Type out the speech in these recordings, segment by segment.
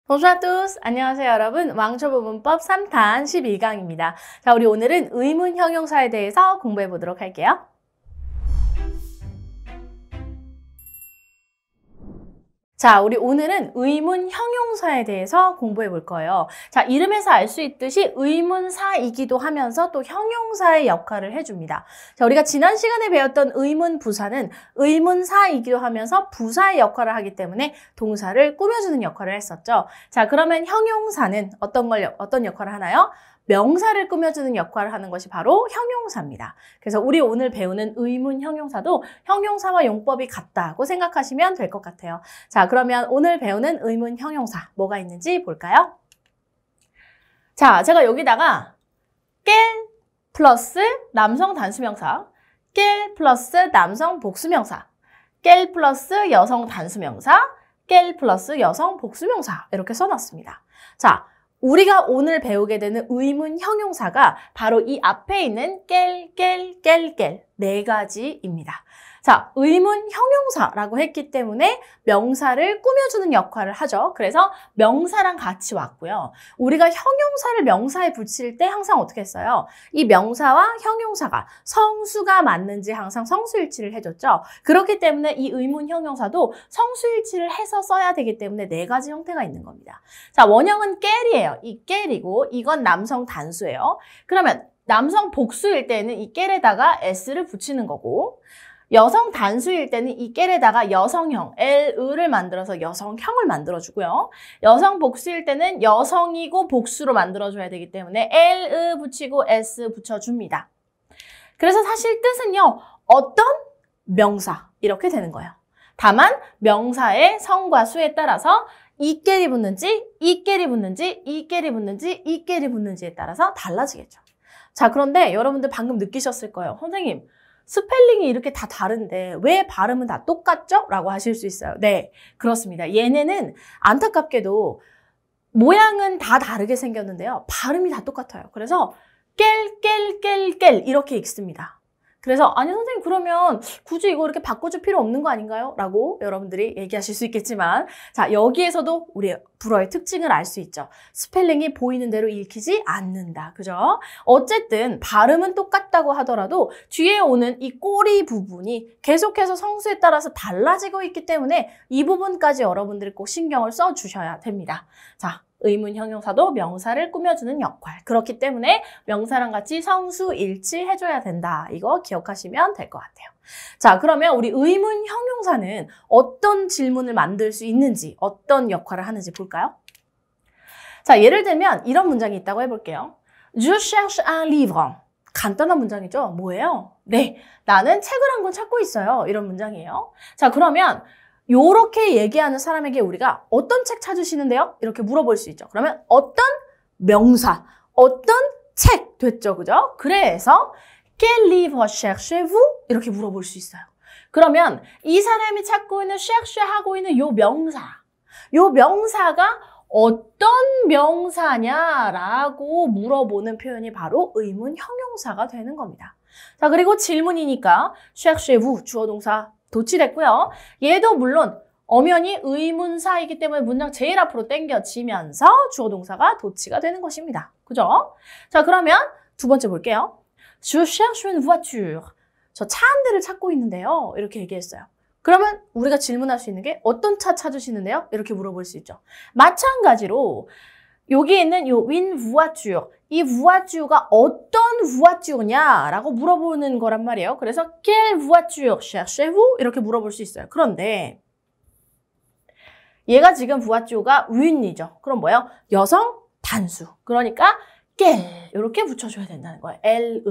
Bonjour à tous. 안녕하세요, 여러분. 왕초보 문법 3탄 12강입니다. 자, 우리 오늘은 의문 형용사에 대해서 공부해 보도록 할게요. 자, 우리 오늘은 의문 형용사에 대해서 공부해 볼 거예요. 자, 이름에서 알 수 있듯이 의문사이기도 하면서 또 형용사의 역할을 해줍니다. 자, 우리가 지난 시간에 배웠던 의문 부사는 의문사이기도 하면서 부사의 역할을 하기 때문에 동사를 꾸며주는 역할을 했었죠. 자, 그러면 형용사는 어떤 역할을 하나요? 명사를 꾸며주는 역할을 하는 것이 바로 형용사입니다. 그래서 우리 오늘 배우는 의문 형용사도 형용사와 용법이 같다고 생각하시면 될 것 같아요. 자, 그러면 오늘 배우는 의문 형용사 뭐가 있는지 볼까요? 자, 제가 여기다가 깰 플러스 남성 단수명사, 깰 플러스 남성 복수명사, 깰 플러스 여성 단수명사, 깰 플러스 여성 복수명사 이렇게 써놨습니다. 자, 우리가 오늘 배우게 되는 의문 형용사가 바로 이 앞에 있는 깰 네 가지입니다. 자, 의문 형용사라고 했기 때문에 명사를 꾸며주는 역할을 하죠. 그래서 명사랑 같이 왔고요. 우리가 형용사를 명사에 붙일 때 항상 어떻게 했어요? 이 명사와 형용사가 성수가 맞는지 항상 성수일치를 해줬죠. 그렇기 때문에 이 의문 형용사도 성수일치를 해서 써야 되기 때문에 네 가지 형태가 있는 겁니다. 자, 원형은 깰이에요. 이 깰이고 이건 남성 단수예요. 그러면 남성 복수일 때는 이 깰에다가 s를 붙이는 거고 여성 단수일 때는 이 깰에다가 여성형, L을 만들어서 여성형을 만들어주고요. 여성 복수일 때는 여성이고 복수로 만들어줘야 되기 때문에 L 붙이고 S 붙여줍니다. 그래서 사실 뜻은요, 어떤 명사 이렇게 되는 거예요. 다만 명사의 성과 수에 따라서 이 깰이 붙는지, 이 깰이 붙는지, 이 깰이 붙는지, 이 깰이 붙는지에 따라서 달라지겠죠. 자, 그런데 여러분들 방금 느끼셨을 거예요. 선생님, 스펠링이 이렇게 다 다른데 왜 발음은 다 똑같죠? 라고 하실 수 있어요. 네, 그렇습니다. 얘네는 안타깝게도 모양은 다 다르게 생겼는데요. 발음이 다 똑같아요. 그래서 깰 이렇게 읽습니다. 그래서 아니 선생님 그러면 굳이 이거 이렇게 바꿔줄 필요 없는 거 아닌가요? 라고 여러분들이 얘기하실 수 있겠지만 자, 여기에서도 우리 불어의 특징을 알 수 있죠. 스펠링이 보이는 대로 읽히지 않는다. 그죠? 어쨌든 발음은 똑같다고 하더라도 뒤에 오는 이 꼬리 부분이 계속해서 성수에 따라서 달라지고 있기 때문에 이 부분까지 여러분들이 꼭 신경을 써주셔야 됩니다. 자, 의문 형용사도 명사를 꾸며주는 역할. 그렇기 때문에 명사랑 같이 성수 일치해줘야 된다. 이거 기억하시면 될 것 같아요. 자, 그러면 우리 의문 형용사는 어떤 질문을 만들 수 있는지, 어떤 역할을 하는지 볼까요? 자, 예를 들면 이런 문장이 있다고 해볼게요. Je cherche un livre. 간단한 문장이죠? 뭐예요? 네, 나는 책을 한 권 찾고 있어요. 이런 문장이에요. 자, 그러면 요렇게 얘기하는 사람에게 우리가 어떤 책 찾으시는데요? 이렇게 물어볼 수 있죠. 그러면 어떤 명사, 어떤 책 됐죠, 그죠? 그래서 Quel livre cherchez-vous? 이렇게 물어볼 수 있어요. 그러면 이 사람이 찾고 있는 cherche 하고 있는 요 명사가 어떤 명사냐라고 물어보는 표현이 바로 의문 형용사가 되는 겁니다. 자, 그리고 질문이니까 cherchez-vous 주어 동사 도치됐고요. 얘도 물론 엄연히 의문사이기 때문에 문장 제일 앞으로 당겨지면서 주어 동사가 도치가 되는 것입니다. 그죠? 자, 그러면 두 번째 볼게요. Je cherche une voiture. 저 차 한 대를 찾고 있는데요. 이렇게 얘기했어요. 그러면 우리가 질문할 수 있는 게 어떤 차 찾으시는데요? 이렇게 물어볼 수 있죠. 마찬가지로 여기 있는 요 une voiture, 이 voiture가 어떤 voiture냐라고 물어보는 거란 말이에요. 그래서 quelle voiture cherchez-vous? 이렇게 물어볼 수 있어요. 그런데 얘가 지금 voiture가 une이죠. 그럼 뭐예요? 여성 단수. 그러니까 quelle 이렇게 붙여줘야 된다는 거예요. L.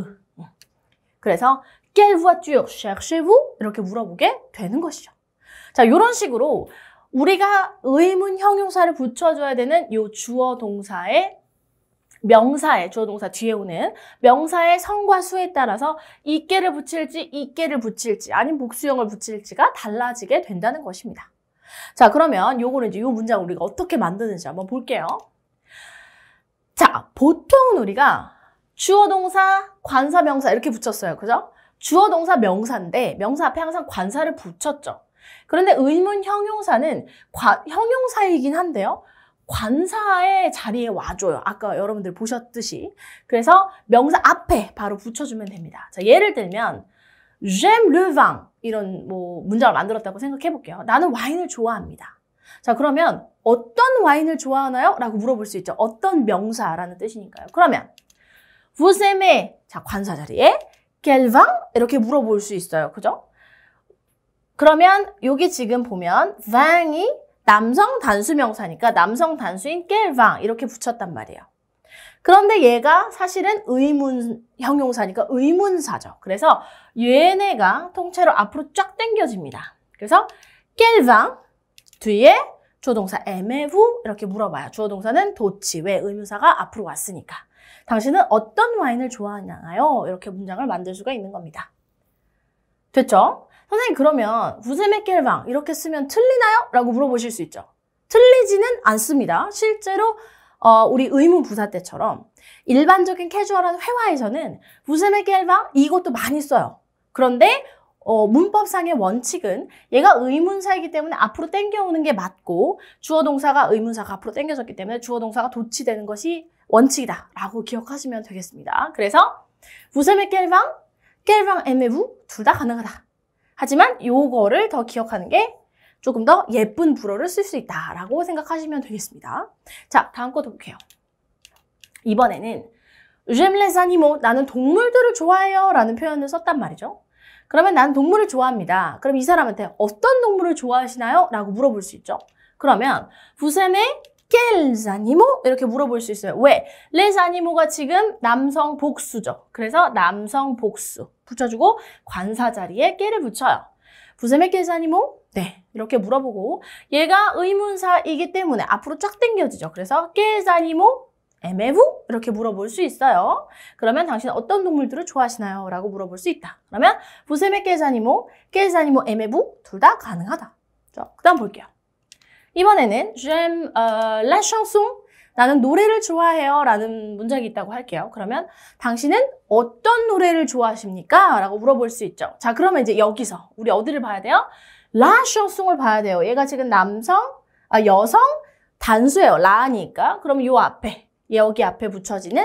그래서 quelle voiture cherchez-vous? 이렇게 물어보게 되는 것이죠. 자, 이런 식으로 우리가 의문 형용사를 붙여줘야 되는 요 주어 동사의 명사의 주어 동사 뒤에 오는 명사의 성과 수에 따라서 이 께를 붙일지 이 께를 붙일지 아니면 복수형을 붙일지가 달라지게 된다는 것입니다. 자, 그러면 요거는 이제 요 문장을 우리가 어떻게 만드는지 한번 볼게요. 자, 보통은 우리가 주어 동사, 관사, 명사 이렇게 붙였어요. 그죠? 주어 동사 명사인데 명사 앞에 항상 관사를 붙였죠. 그런데 의문 형용사는 형용사이긴 한데요. 관사의 자리에 와줘요. 아까 여러분들 보셨듯이. 그래서 명사 앞에 바로 붙여주면 됩니다. 자, 예를 들면 J'aime le vin 이런 뭐 문장을 만들었다고 생각해 볼게요. 나는 와인을 좋아합니다. 자, 그러면 어떤 와인을 좋아하나요? 라고 물어볼 수 있죠. 어떤 명사라는 뜻이니까요. 그러면 Vous aimez, 자, 관사 자리에 quel vin? 이렇게 물어볼 수 있어요. 그죠? 그러면 여기 지금 보면 vin이 남성 단수 명사니까 남성 단수인 quel vin 이렇게 붙였단 말이에요. 그런데 얘가 사실은 의문 형용사니까 의문사죠. 그래서 얘네가 통째로 앞으로 쫙 당겨집니다. 그래서 quel vin 뒤에 주어동사 aimez-vous 이렇게 물어봐요. 주어동사는 도치. 왜? 의문사가 앞으로 왔으니까. 당신은 어떤 와인을 좋아하나요? 이렇게 문장을 만들 수가 있는 겁니다. 됐죠? 선생님 그러면 vous aimez quel vin 이렇게 쓰면 틀리나요? 라고 물어보실 수 있죠. 틀리지는 않습니다. 실제로 우리 의문 부사 때처럼 일반적인 캐주얼한 회화에서는 vous aimez quel vin 이것도 많이 써요. 그런데 문법상의 원칙은 얘가 의문사이기 때문에 앞으로 당겨오는 게 맞고 주어 동사가 의문사가 앞으로 당겨졌기 때문에 주어 동사가 도치되는 것이 원칙이다라고 기억하시면 되겠습니다. 그래서 vous aimez quel vin aimez-vous 둘 다 가능하다. 하지만 요거를 더 기억하는 게 조금 더 예쁜 불어를 쓸 수 있다라고 생각하시면 되겠습니다. 자, 다음 것도 볼게요. 이번에는 J'aime les animaux 나는 동물들을 좋아해요 라는 표현을 썼단 말이죠. 그러면 나는 동물을 좋아합니다. 그럼 이 사람한테 어떤 동물을 좋아하시나요? 라고 물어볼 수 있죠. 그러면 Vous aimez quels animaux? 이렇게 물어볼 수 있어요. 왜? Les animaux가 지금 남성 복수죠. 그래서 남성 복수 붙여주고 관사 자리에 quel을 붙여요. Vous aimez quels animaux? 네, 이렇게 물어보고 얘가 의문사이기 때문에 앞으로 쫙 당겨지죠. 그래서 quels animaux aimez-vous? 이렇게 물어볼 수 있어요. 그러면 당신은 어떤 동물들을 좋아하시나요? 라고 물어볼 수 있다. 그러면 Vous aimez quels animaux aimez-vous? 둘 다 가능하다. 그 다음 볼게요. 이번에는 J'aime la chanson. 나는 노래를 좋아해요. 라는 문장이 있다고 할게요. 그러면 당신은 어떤 노래를 좋아하십니까? 라고 물어볼 수 있죠. 자, 그러면 이제 여기서 우리 어디를 봐야 돼요? La chanson을 봐야 돼요. 얘가 지금 여성 단수예요. 라니까. 그러면 요 앞에 여기 앞에 붙여지는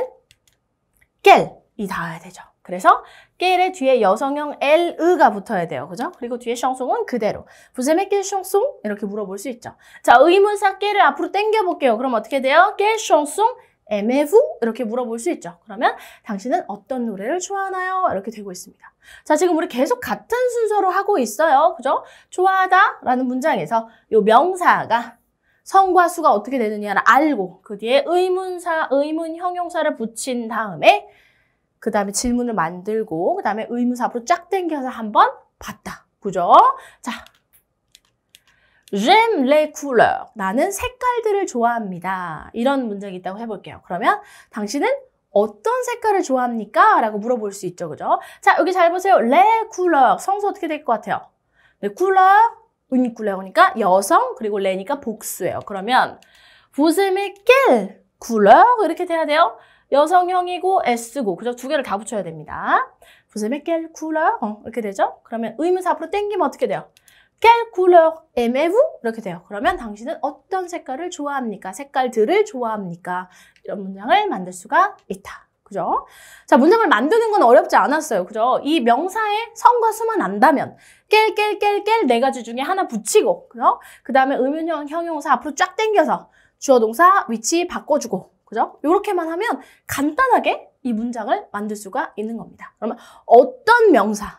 quel이 닿아야 되죠. 그래서 quel의 뒤에 여성형 L가 붙어야 돼요. 그죠? 그리고 뒤에 chanson은 그대로. Vous aimez quelle chanson? 이렇게 물어볼 수 있죠. 자, 의문사 quel을 앞으로 당겨볼게요. 그럼 어떻게 돼요? Quelle chanson aimez-vous? 이렇게 물어볼 수 있죠. 그러면 당신은 어떤 노래를 좋아하나요? 이렇게 되고 있습니다. 자, 지금 우리 계속 같은 순서로 하고 있어요. 그죠? 좋아하다 라는 문장에서 요 명사가 성과 수가 어떻게 되느냐를 알고 그 뒤에 의문 형용사를 붙인 다음에 그 다음에 질문을 만들고 그 다음에 의문사 앞으로 쫙 당겨서 한번 봤다. 그죠? 자, J'aime les couleurs. 나는 색깔들을 좋아합니다. 이런 문장이 있다고 해볼게요. 그러면 당신은 어떤 색깔을 좋아합니까? 라고 물어볼 수 있죠. 그죠? 자, 여기 잘 보세요. les couleurs. 성수 어떻게 될 것 같아요? les couleurs. unicouleurs니까 여성, 그리고 레니까 복수예요. 그러면 vous aimez quelle couleur? 이렇게 돼야 돼요. 여성형이고 S고, 그죠? 두 개를 다 붙여야 됩니다. vous aimez quelle couleur? 이렇게 되죠? 그러면 의문사 앞으로 당기면 어떻게 돼요? quelle couleur aimez-vous? 이렇게 돼요. 그러면 당신은 어떤 색깔을 좋아합니까? 색깔들을 좋아합니까? 이런 문장을 만들 수가 있다. 그죠? 자, 문장을 만드는 건 어렵지 않았어요. 그죠? 이 명사의 성과 수만 안다면 깰 네 가지 중에 하나 붙이고, 그죠? 그 다음에 의문형 형용사 앞으로 쫙 당겨서 주어 동사 위치 바꿔주고, 그죠? 요렇게만 하면 간단하게 이 문장을 만들 수가 있는 겁니다. 그러면 어떤 명사를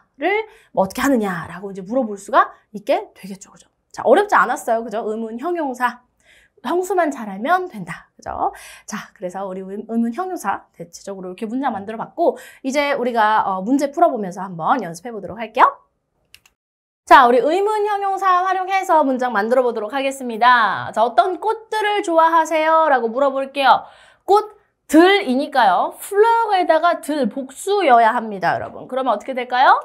뭐 어떻게 하느냐라고 이제 물어볼 수가 있게 되겠죠. 그죠? 자, 어렵지 않았어요. 그죠? 의문 형용사. 형수만 잘 알면 된다. 그죠? 자, 그래서 우리 의문 형용사 대체적으로 이렇게 문장 만들어 봤고, 이제 우리가 문제 풀어보면서 한번 연습해 보도록 할게요. 자, 우리 의문 형용사 활용해서 문장 만들어 보도록 하겠습니다. 자, 어떤 꽃들을 좋아하세요? 라고 물어볼게요. 꽃들이니까요. 플러그에다가 들 복수여야 합니다, 여러분. 그러면 어떻게 될까요?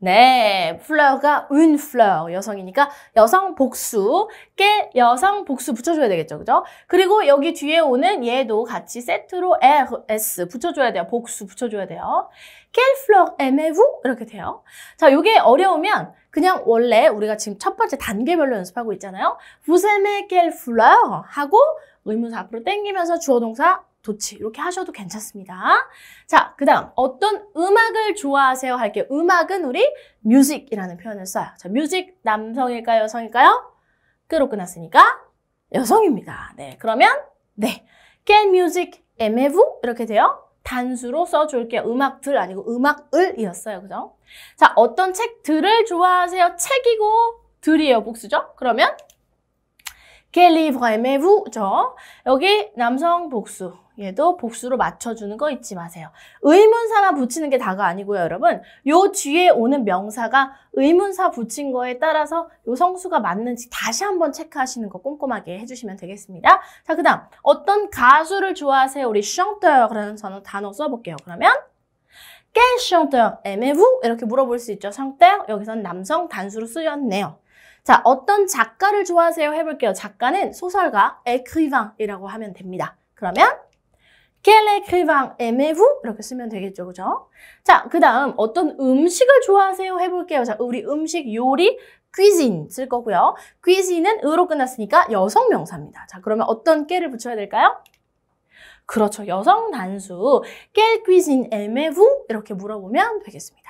네, fleur가 une fleur, 여성이니까 여성 복수, quel 여성 복수 붙여줘야 되겠죠, 그죠? 그리고 여기 뒤에 오는 얘도 같이 세트로 rs 붙여줘야 돼요. 복수 붙여줘야 돼요. quelle fleur aimez-vous? 이렇게 돼요. 자, 요게 어려우면 그냥 원래 우리가 지금 첫 번째 단계별로 연습하고 있잖아요. Vous aimez quelle fleur? 하고 의문사 앞으로 당기면서 주어 동사 도치 이렇게 하셔도 괜찮습니다. 자, 그 다음 어떤 음악을 좋아하세요 할게요. 음악은 우리 music이라는 표현을 써요. 자, music 남성일까요? 여성일까요? 끄로 끝났으니까 여성입니다. 네, 그러면 네, quelle music aimez-vous? 이렇게 돼요. 단수로 써줄게요. 음악들 아니고 음악을이었어요. 그죠? 자, 어떤 책들을 좋아하세요? 책이고 들이에요. 복수죠? 그러면 quel livre aimez-vous?죠. 여기 남성 복수. 얘도 복수로 맞춰주는 거 잊지 마세요. 의문사만 붙이는 게 다가 아니고요, 여러분. 요 뒤에 오는 명사가 의문사 붙인 거에 따라서 요 성수가 맞는지 다시 한번 체크하시는 거 꼼꼼하게 해주시면 되겠습니다. 자, 그 다음 어떤 가수를 좋아하세요? 우리 chanteur라는 단어 써볼게요. 그러면 quel chanteur aimez-vous? 이렇게 물어볼 수 있죠. chanteur, 여기서는 남성 단수로 쓰였네요. 자, 어떤 작가를 좋아하세요? 해볼게요. 작가는 소설가, écrivain이라고 하면 됩니다. 그러면 quel écrivain aimez-vous? 이렇게 쓰면 되겠죠, 그죠? 자, 그 다음 어떤 음식을 좋아하세요? 해볼게요. 자, 우리 음식, 요리, cuisine 쓸 거고요. cuisine은 으로 끝났으니까 여성 명사입니다. 자, 그러면 어떤 quel을 붙여야 될까요? 그렇죠, 여성 단수. quelle cuisine aimez-vous? 이렇게 물어보면 되겠습니다.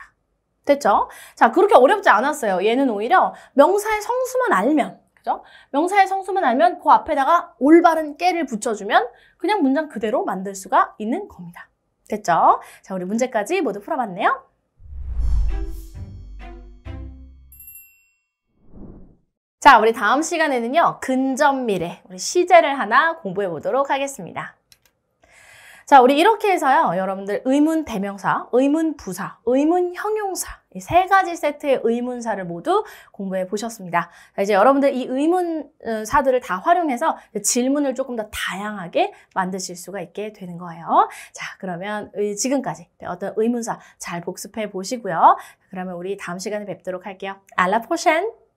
됐죠? 자, 그렇게 어렵지 않았어요. 얘는 오히려 명사의 성수만 알면, 그죠? 명사의 성수만 알면 그 앞에다가 올바른 깨를 붙여주면 그냥 문장 그대로 만들 수가 있는 겁니다. 됐죠? 자, 우리 문제까지 모두 풀어봤네요. 자, 우리 다음 시간에는요, 근접미래, 우리 시제를 하나 공부해 보도록 하겠습니다. 자, 우리 이렇게 해서요, 여러분들 의문 대명사, 의문 부사, 의문 형용사 이 세 가지 세트의 의문사를 모두 공부해 보셨습니다. 자, 이제 여러분들 이 의문사들을 다 활용해서 질문을 조금 더 다양하게 만드실 수가 있게 되는 거예요. 자, 그러면 지금까지 어떤 의문사 잘 복습해 보시고요. 그러면 우리 다음 시간에 뵙도록 할게요. À la prochaine!